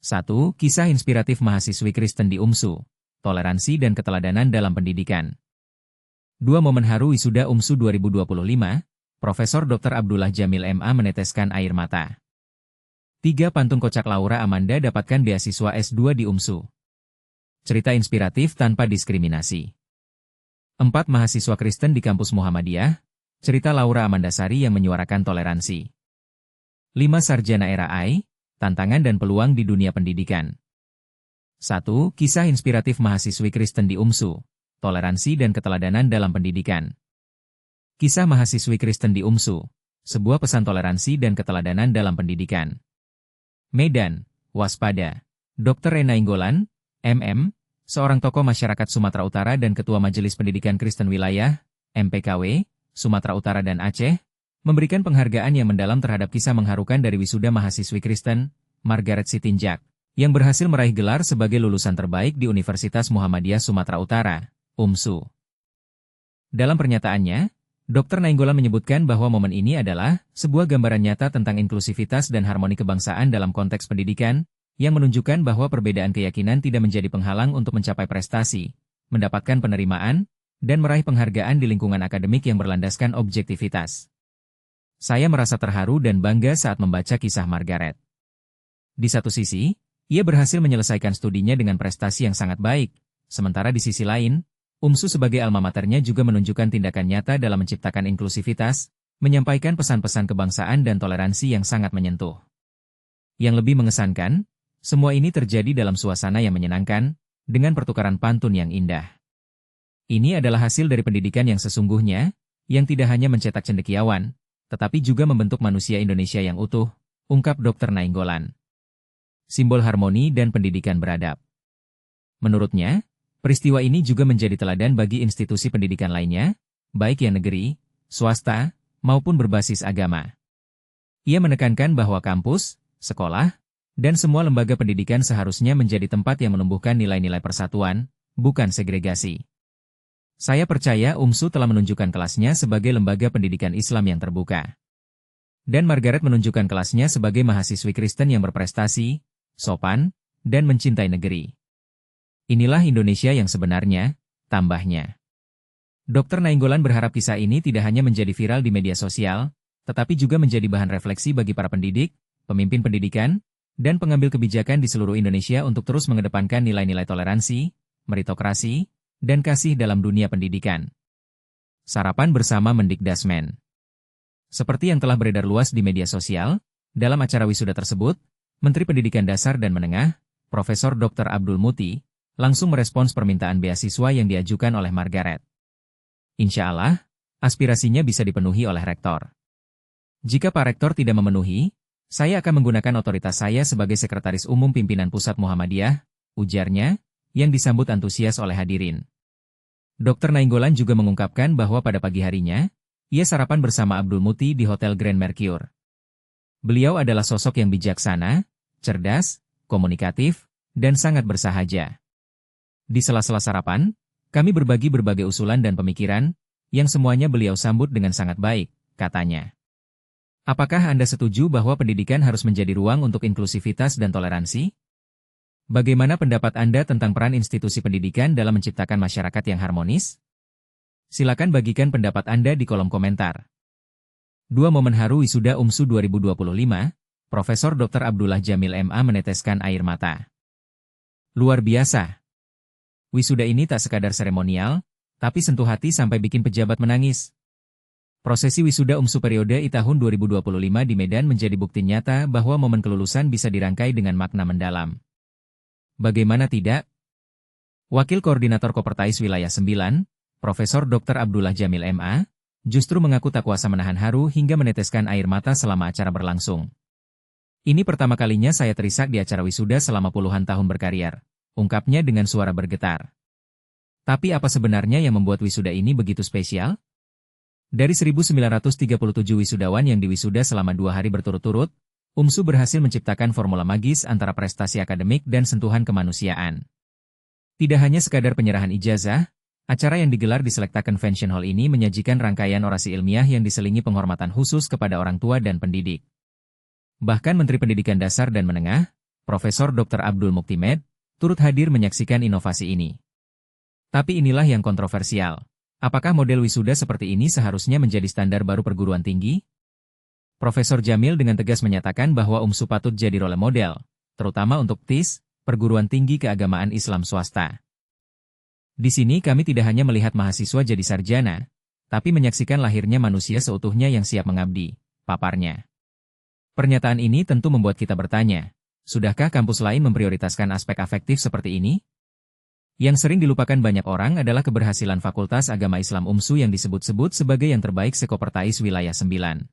1. Kisah inspiratif mahasiswi Kristen di UMSU. Toleransi dan keteladanan dalam pendidikan. 2. Momen haru wisuda UMSU 2025. Profesor Dr. Abdullah Jamil MA meneteskan air mata. 3. Pantun kocak Laura Amanda dapatkan beasiswa S2 di UMSU. Cerita inspiratif tanpa diskriminasi. 4. Mahasiswa Kristen di kampus Muhammadiyah. Cerita Laura Amandasari yang menyuarakan toleransi. 5. Sarjana era AI. Tantangan dan peluang di dunia pendidikan. 1. Kisah inspiratif mahasiswi Kristen di UMSU. Toleransi dan keteladanan dalam pendidikan. Kisah mahasiswi Kristen di UMSU. Sebuah pesan toleransi dan keteladanan dalam pendidikan. Medan, waspada. Dr. Rena Inggolan, MM, seorang tokoh masyarakat Sumatera Utara dan Ketua Majelis Pendidikan Kristen Wilayah, MPKW, Sumatera Utara dan Aceh, memberikan penghargaan yang mendalam terhadap kisah mengharukan dari wisuda mahasiswi Kristen, Margaret Sitinjak, yang berhasil meraih gelar sebagai lulusan terbaik di Universitas Muhammadiyah Sumatera Utara, UMSU. Dalam pernyataannya, Dr. Nainggolan menyebutkan bahwa momen ini adalah sebuah gambaran nyata tentang inklusivitas dan harmoni kebangsaan dalam konteks pendidikan, yang menunjukkan bahwa perbedaan keyakinan tidak menjadi penghalang untuk mencapai prestasi, mendapatkan penerimaan, dan meraih penghargaan di lingkungan akademik yang berlandaskan objektivitas. Saya merasa terharu dan bangga saat membaca kisah Margaret. Di satu sisi, ia berhasil menyelesaikan studinya dengan prestasi yang sangat baik, sementara di sisi lain, UMSU sebagai alma maternya juga menunjukkan tindakan nyata dalam menciptakan inklusivitas, menyampaikan pesan-pesan kebangsaan dan toleransi yang sangat menyentuh. Yang lebih mengesankan, semua ini terjadi dalam suasana yang menyenangkan, dengan pertukaran pantun yang indah. Ini adalah hasil dari pendidikan yang sesungguhnya, yang tidak hanya mencetak cendekiawan, tetapi juga membentuk manusia Indonesia yang utuh, ungkap Dr. Nainggolan. Simbol harmoni dan pendidikan beradab. Menurutnya, peristiwa ini juga menjadi teladan bagi institusi pendidikan lainnya, baik yang negeri, swasta, maupun berbasis agama. Ia menekankan bahwa kampus, sekolah, dan semua lembaga pendidikan seharusnya menjadi tempat yang menumbuhkan nilai-nilai persatuan, bukan segregasi. Saya percaya UMSU telah menunjukkan kelasnya sebagai lembaga pendidikan Islam yang terbuka. Dan Margaret menunjukkan kelasnya sebagai mahasiswi Kristen yang berprestasi, sopan, dan mencintai negeri. Inilah Indonesia yang sebenarnya, tambahnya. Dr. Nainggolan berharap kisah ini tidak hanya menjadi viral di media sosial, tetapi juga menjadi bahan refleksi bagi para pendidik, pemimpin pendidikan, dan pengambil kebijakan di seluruh Indonesia untuk terus mengedepankan nilai-nilai toleransi, meritokrasi, dan kasih dalam dunia pendidikan. Sarapan bersama Mendikdasmen. Seperti yang telah beredar luas di media sosial, dalam acara wisuda tersebut, Menteri Pendidikan Dasar dan Menengah, Profesor Dr. Abdul Muti, langsung merespons permintaan beasiswa yang diajukan oleh Margaret. Insya Allah, aspirasinya bisa dipenuhi oleh rektor. Jika Pak Rektor tidak memenuhi, saya akan menggunakan otoritas saya sebagai Sekretaris Umum Pimpinan Pusat Muhammadiyah, ujarnya, yang disambut antusias oleh hadirin. Dr. Nainggolan juga mengungkapkan bahwa pada pagi harinya, ia sarapan bersama Abdul Muti di Hotel Grand Mercure. Beliau adalah sosok yang bijaksana, cerdas, komunikatif, dan sangat bersahaja. Di sela-sela sarapan, kami berbagi berbagai usulan dan pemikiran, yang semuanya beliau sambut dengan sangat baik, katanya. Apakah Anda setuju bahwa pendidikan harus menjadi ruang untuk inklusivitas dan toleransi? Bagaimana pendapat Anda tentang peran institusi pendidikan dalam menciptakan masyarakat yang harmonis? Silakan bagikan pendapat Anda di kolom komentar. 2. Momen haru wisuda UMSU 2025, Profesor Dr. Abdullah Jamil MA meneteskan air mata. Luar biasa. Wisuda ini tak sekadar seremonial, tapi sentuh hati sampai bikin pejabat menangis. Prosesi wisuda UMSU periode I tahun 2025 di Medan menjadi bukti nyata bahwa momen kelulusan bisa dirangkai dengan makna mendalam. Bagaimana tidak? Wakil Koordinator Kopertais Wilayah 9, Profesor Dr. Abdullah Jamil MA, justru mengaku tak kuasa menahan haru hingga meneteskan air mata selama acara berlangsung. Ini pertama kalinya saya terisak di acara wisuda selama puluhan tahun berkarir, ungkapnya dengan suara bergetar. Tapi apa sebenarnya yang membuat wisuda ini begitu spesial? Dari 1937 wisudawan yang diwisuda selama 2 hari berturut-turut, UMSU berhasil menciptakan formula magis antara prestasi akademik dan sentuhan kemanusiaan. Tidak hanya sekadar penyerahan ijazah, acara yang digelar di Selekta Convention Hall ini menyajikan rangkaian orasi ilmiah yang diselingi penghormatan khusus kepada orang tua dan pendidik. Bahkan Menteri Pendidikan Dasar dan Menengah, Profesor Dr. Abdul Muktimed, turut hadir menyaksikan inovasi ini. Tapi inilah yang kontroversial. Apakah model wisuda seperti ini seharusnya menjadi standar baru perguruan tinggi? Profesor Jamil dengan tegas menyatakan bahwa UMSU patut jadi role model, terutama untuk TIS, perguruan tinggi keagamaan Islam swasta. Di sini kami tidak hanya melihat mahasiswa jadi sarjana, tapi menyaksikan lahirnya manusia seutuhnya yang siap mengabdi, paparnya. Pernyataan ini tentu membuat kita bertanya, sudahkah kampus lain memprioritaskan aspek afektif seperti ini? Yang sering dilupakan banyak orang adalah keberhasilan Fakultas Agama Islam UMSU yang disebut-sebut sebagai yang terbaik sekopertais wilayah 9.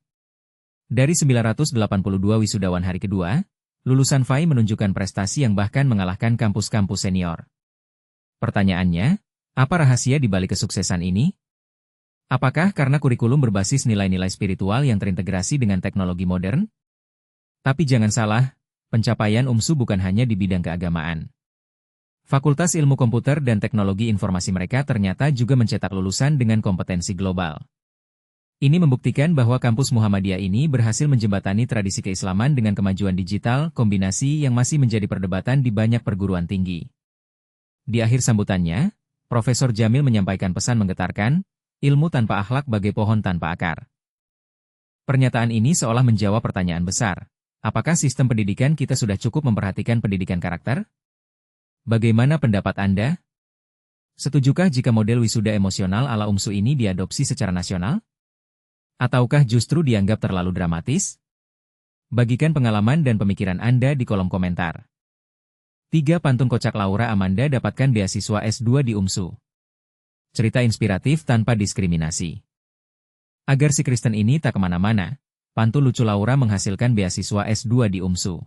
Dari 982 wisudawan hari kedua, lulusan FAI menunjukkan prestasi yang bahkan mengalahkan kampus-kampus senior. Pertanyaannya, apa rahasia di balik kesuksesan ini? Apakah karena kurikulum berbasis nilai-nilai spiritual yang terintegrasi dengan teknologi modern? Tapi jangan salah, pencapaian UMSU bukan hanya di bidang keagamaan. Fakultas Ilmu Komputer dan Teknologi Informasi mereka ternyata juga mencetak lulusan dengan kompetensi global. Ini membuktikan bahwa kampus Muhammadiyah ini berhasil menjembatani tradisi keislaman dengan kemajuan digital, kombinasi yang masih menjadi perdebatan di banyak perguruan tinggi. Di akhir sambutannya, Profesor Jamil menyampaikan pesan menggetarkan, ilmu tanpa akhlak bagai pohon tanpa akar. Pernyataan ini seolah menjawab pertanyaan besar. Apakah sistem pendidikan kita sudah cukup memperhatikan pendidikan karakter? Bagaimana pendapat Anda? Setujukah jika model wisuda emosional ala UMSU ini diadopsi secara nasional? Ataukah justru dianggap terlalu dramatis? Bagikan pengalaman dan pemikiran Anda di kolom komentar. 3 pantun kocak Laura Amanda dapatkan beasiswa S2 di UMSU. Cerita inspiratif tanpa diskriminasi. Agar si Kristen ini tak kemana-mana, pantun lucu Laura menghasilkan beasiswa S2 di UMSU.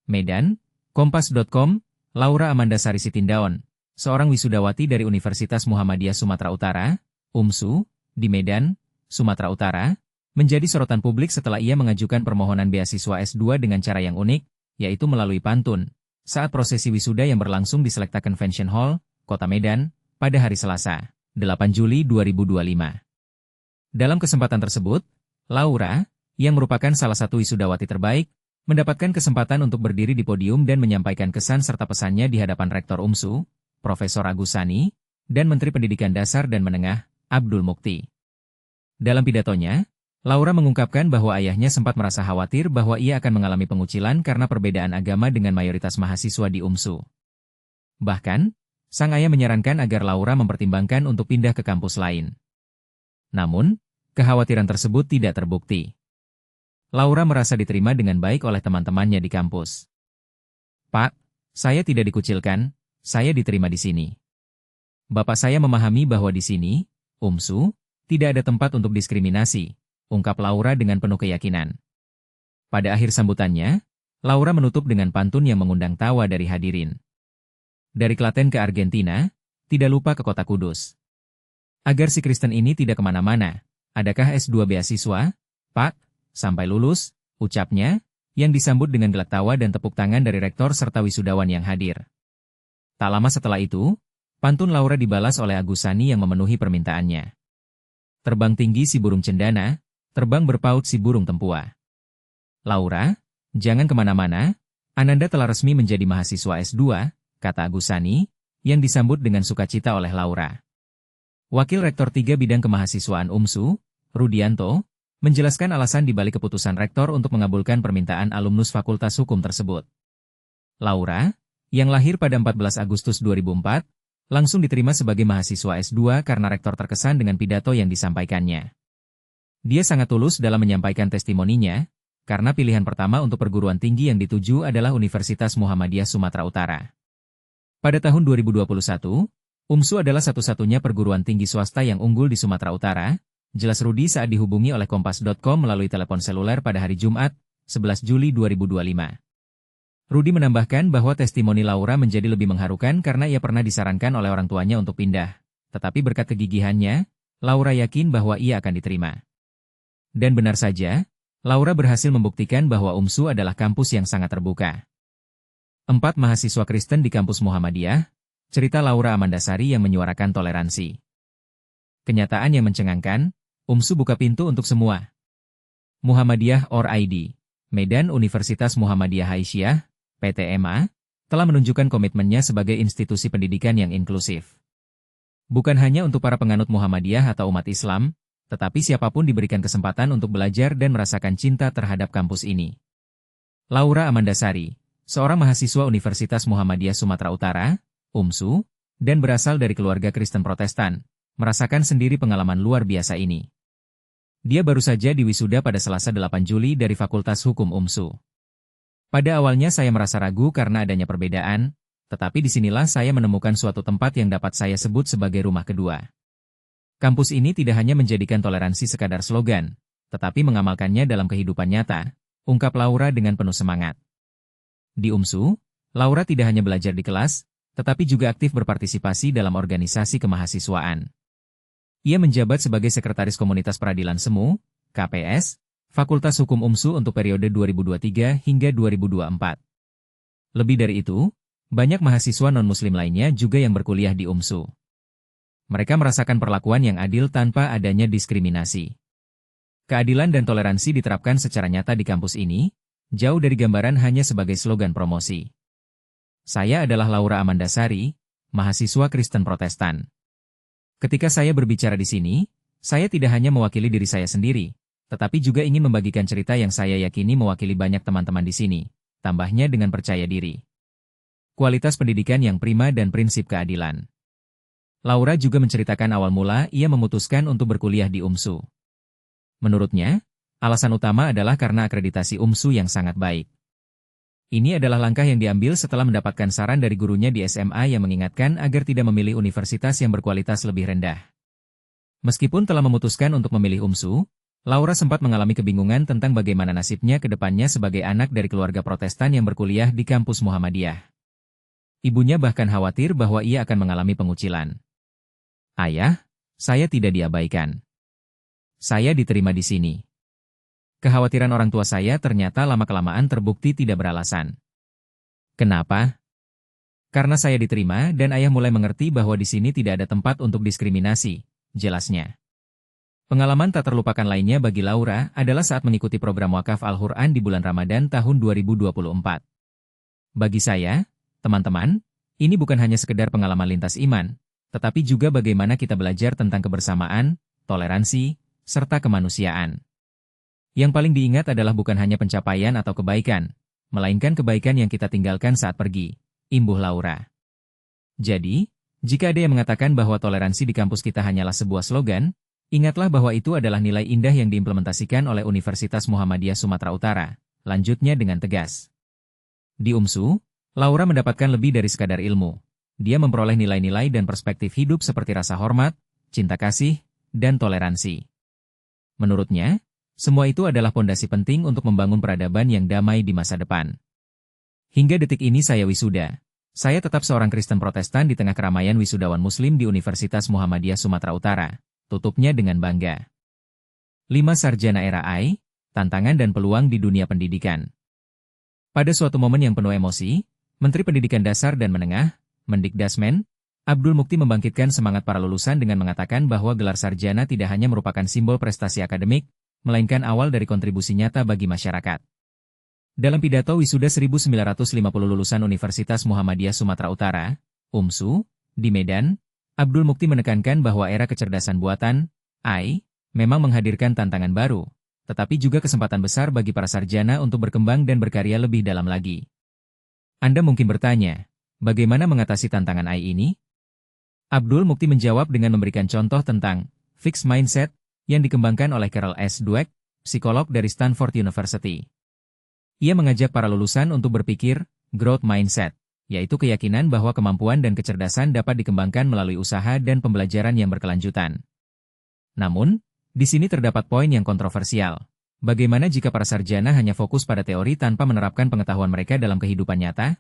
Medan, Kompas.com, Laura Amanda Sari Sitindaon, seorang wisudawati dari Universitas Muhammadiyah Sumatera Utara, UMSU, di Medan, Sumatera Utara, menjadi sorotan publik setelah ia mengajukan permohonan beasiswa S2 dengan cara yang unik, yaitu melalui pantun, saat prosesi wisuda yang berlangsung di Selekta Convention Hall, Kota Medan, pada hari Selasa, 8 Juli 2025. Dalam kesempatan tersebut, Laura, yang merupakan salah satu wisudawati terbaik, mendapatkan kesempatan untuk berdiri di podium dan menyampaikan kesan serta pesannya di hadapan Rektor UMSU, Profesor Agus Sani, dan Menteri Pendidikan Dasar dan Menengah, Abdul Mukti. Dalam pidatonya, Laura mengungkapkan bahwa ayahnya sempat merasa khawatir bahwa ia akan mengalami pengucilan karena perbedaan agama dengan mayoritas mahasiswa di UMSU. Bahkan, sang ayah menyarankan agar Laura mempertimbangkan untuk pindah ke kampus lain. Namun, kekhawatiran tersebut tidak terbukti. Laura merasa diterima dengan baik oleh teman-temannya di kampus. "Pak, saya tidak dikucilkan, saya diterima di sini. Bapak saya memahami bahwa di sini, UMSU, tidak ada tempat untuk diskriminasi," ungkap Laura dengan penuh keyakinan. Pada akhir sambutannya, Laura menutup dengan pantun yang mengundang tawa dari hadirin. Dari Klaten ke Argentina, tidak lupa ke kota Kudus. Agar si Kristen ini tidak kemana-mana, adakah S2 beasiswa, Pak, sampai lulus, ucapnya, yang disambut dengan gelak tawa dan tepuk tangan dari rektor serta wisudawan yang hadir. Tak lama setelah itu, pantun Laura dibalas oleh Agus Sani yang memenuhi permintaannya. Terbang tinggi si burung cendana, terbang berpaut si burung tempua. "Laura, jangan kemana-mana, Ananda telah resmi menjadi mahasiswa S2, kata Agus Sani, yang disambut dengan sukacita oleh Laura. Wakil Rektor 3 Bidang Kemahasiswaan UMSU, Rudianto, menjelaskan alasan dibalik keputusan Rektor untuk mengabulkan permintaan alumnus Fakultas Hukum tersebut. Laura, yang lahir pada 14 Agustus 2004, langsung diterima sebagai mahasiswa S2 karena Rektor terkesan dengan pidato yang disampaikannya. Dia sangat tulus dalam menyampaikan testimoninya, karena pilihan pertama untuk perguruan tinggi yang dituju adalah Universitas Muhammadiyah Sumatera Utara. Pada tahun 2021, UMSU adalah satu-satunya perguruan tinggi swasta yang unggul di Sumatera Utara, jelas Rudi saat dihubungi oleh Kompas.com melalui telepon seluler pada hari Jumat, 11 Juli 2025. Rudi menambahkan bahwa testimoni Laura menjadi lebih mengharukan karena ia pernah disarankan oleh orang tuanya untuk pindah. Tetapi berkat kegigihannya, Laura yakin bahwa ia akan diterima. Dan benar saja, Laura berhasil membuktikan bahwa UMSU adalah kampus yang sangat terbuka. 4 mahasiswa Kristen di kampus Muhammadiyah, cerita Laura Amanda Sari yang menyuarakan toleransi. Kenyataan yang mencengangkan, UMSU buka pintu untuk semua. Muhammadiyah or ID, Medan Universitas Muhammadiyah Aisyah, PTMA, telah menunjukkan komitmennya sebagai institusi pendidikan yang inklusif. Bukan hanya untuk para penganut Muhammadiyah atau umat Islam, tetapi siapapun diberikan kesempatan untuk belajar dan merasakan cinta terhadap kampus ini. Laura Amandasari, seorang mahasiswa Universitas Muhammadiyah Sumatera Utara, UMSU, dan berasal dari keluarga Kristen Protestan, merasakan sendiri pengalaman luar biasa ini. Dia baru saja diwisuda pada Selasa 8 Juli dari Fakultas Hukum UMSU. Pada awalnya saya merasa ragu karena adanya perbedaan, tetapi disinilah saya menemukan suatu tempat yang dapat saya sebut sebagai rumah kedua. Kampus ini tidak hanya menjadikan toleransi sekadar slogan, tetapi mengamalkannya dalam kehidupan nyata, ungkap Laura dengan penuh semangat. Di UMSU, Laura tidak hanya belajar di kelas, tetapi juga aktif berpartisipasi dalam organisasi kemahasiswaan. Ia menjabat sebagai Sekretaris Komunitas Peradilan Semu, KPS, Fakultas Hukum UMSU untuk periode 2023 hingga 2024. Lebih dari itu, banyak mahasiswa non-muslim lainnya juga yang berkuliah di UMSU. Mereka merasakan perlakuan yang adil tanpa adanya diskriminasi. Keadilan dan toleransi diterapkan secara nyata di kampus ini, jauh dari gambaran hanya sebagai slogan promosi. Saya adalah Laura Amandasari, mahasiswa Kristen Protestan. Ketika saya berbicara di sini, saya tidak hanya mewakili diri saya sendiri, tetapi juga ingin membagikan cerita yang saya yakini mewakili banyak teman-teman di sini, tambahnya dengan percaya diri. Kualitas pendidikan yang prima dan prinsip keadilan. Laura juga menceritakan awal mula ia memutuskan untuk berkuliah di UMSU. Menurutnya, alasan utama adalah karena akreditasi UMSU yang sangat baik. Ini adalah langkah yang diambil setelah mendapatkan saran dari gurunya di SMA yang mengingatkan agar tidak memilih universitas yang berkualitas lebih rendah. Meskipun telah memutuskan untuk memilih UMSU, Laura sempat mengalami kebingungan tentang bagaimana nasibnya ke depannya sebagai anak dari keluarga Protestan yang berkuliah di kampus Muhammadiyah. Ibunya bahkan khawatir bahwa ia akan mengalami pengucilan. Ayah, saya tidak diabaikan. Saya diterima di sini. Kekhawatiran orang tua saya ternyata lama-kelamaan terbukti tidak beralasan. Kenapa? Karena saya diterima dan ayah mulai mengerti bahwa di sini tidak ada tempat untuk diskriminasi, jelasnya. Pengalaman tak terlupakan lainnya bagi Laura adalah saat mengikuti program wakaf Al-Quran di bulan Ramadan tahun 2024. Bagi saya, teman-teman, ini bukan hanya sekedar pengalaman lintas iman, tetapi juga bagaimana kita belajar tentang kebersamaan, toleransi, serta kemanusiaan. Yang paling diingat adalah bukan hanya pencapaian atau kebaikan, melainkan kebaikan yang kita tinggalkan saat pergi, imbuh Laura. Jadi, jika ada yang mengatakan bahwa toleransi di kampus kita hanyalah sebuah slogan, ingatlah bahwa itu adalah nilai indah yang diimplementasikan oleh Universitas Muhammadiyah Sumatera Utara, lanjutnya dengan tegas. Di UMSU, Laura mendapatkan lebih dari sekadar ilmu. Dia memperoleh nilai-nilai dan perspektif hidup seperti rasa hormat, cinta kasih, dan toleransi. Menurutnya, semua itu adalah pondasi penting untuk membangun peradaban yang damai di masa depan. Hingga detik ini saya wisuda. Saya tetap seorang Kristen Protestan di tengah keramaian wisudawan Muslim di Universitas Muhammadiyah Sumatera Utara. Tutupnya dengan bangga. 5 Sarjana Era AI, Tantangan dan Peluang di Dunia Pendidikan. Pada suatu momen yang penuh emosi, Menteri Pendidikan Dasar dan Menengah, Mendikdasmen, Abdul Mukti membangkitkan semangat para lulusan dengan mengatakan bahwa gelar sarjana tidak hanya merupakan simbol prestasi akademik, melainkan awal dari kontribusi nyata bagi masyarakat. Dalam pidato wisuda 1950 lulusan Universitas Muhammadiyah Sumatera Utara, UMSU, di Medan, Abdul Mukti menekankan bahwa era kecerdasan buatan, AI, memang menghadirkan tantangan baru, tetapi juga kesempatan besar bagi para sarjana untuk berkembang dan berkarya lebih dalam lagi. Anda mungkin bertanya, bagaimana mengatasi tantangan AI ini? Abdul Mukti menjawab dengan memberikan contoh tentang fixed mindset yang dikembangkan oleh Carol S. Dweck, psikolog dari Stanford University. Ia mengajak para lulusan untuk berpikir growth mindset, yaitu keyakinan bahwa kemampuan dan kecerdasan dapat dikembangkan melalui usaha dan pembelajaran yang berkelanjutan. Namun, di sini terdapat poin yang kontroversial. Bagaimana jika para sarjana hanya fokus pada teori tanpa menerapkan pengetahuan mereka dalam kehidupan nyata?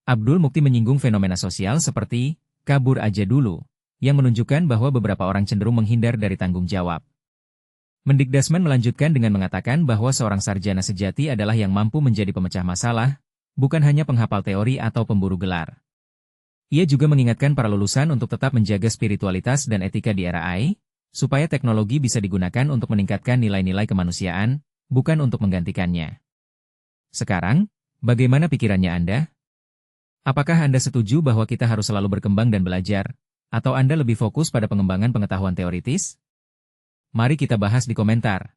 Abdul Mukti menyinggung fenomena sosial seperti kabur aja dulu, yang menunjukkan bahwa beberapa orang cenderung menghindar dari tanggung jawab. Mendikdasmen melanjutkan dengan mengatakan bahwa seorang sarjana sejati adalah yang mampu menjadi pemecah masalah, bukan hanya penghafal teori atau pemburu gelar. Ia juga mengingatkan para lulusan untuk tetap menjaga spiritualitas dan etika di era AI, supaya teknologi bisa digunakan untuk meningkatkan nilai-nilai kemanusiaan, bukan untuk menggantikannya. Sekarang, Bagaimana pikirannya Anda? Apakah Anda setuju bahwa kita harus selalu berkembang dan belajar? Atau Anda lebih fokus pada pengembangan pengetahuan teoritis? Mari kita bahas di komentar.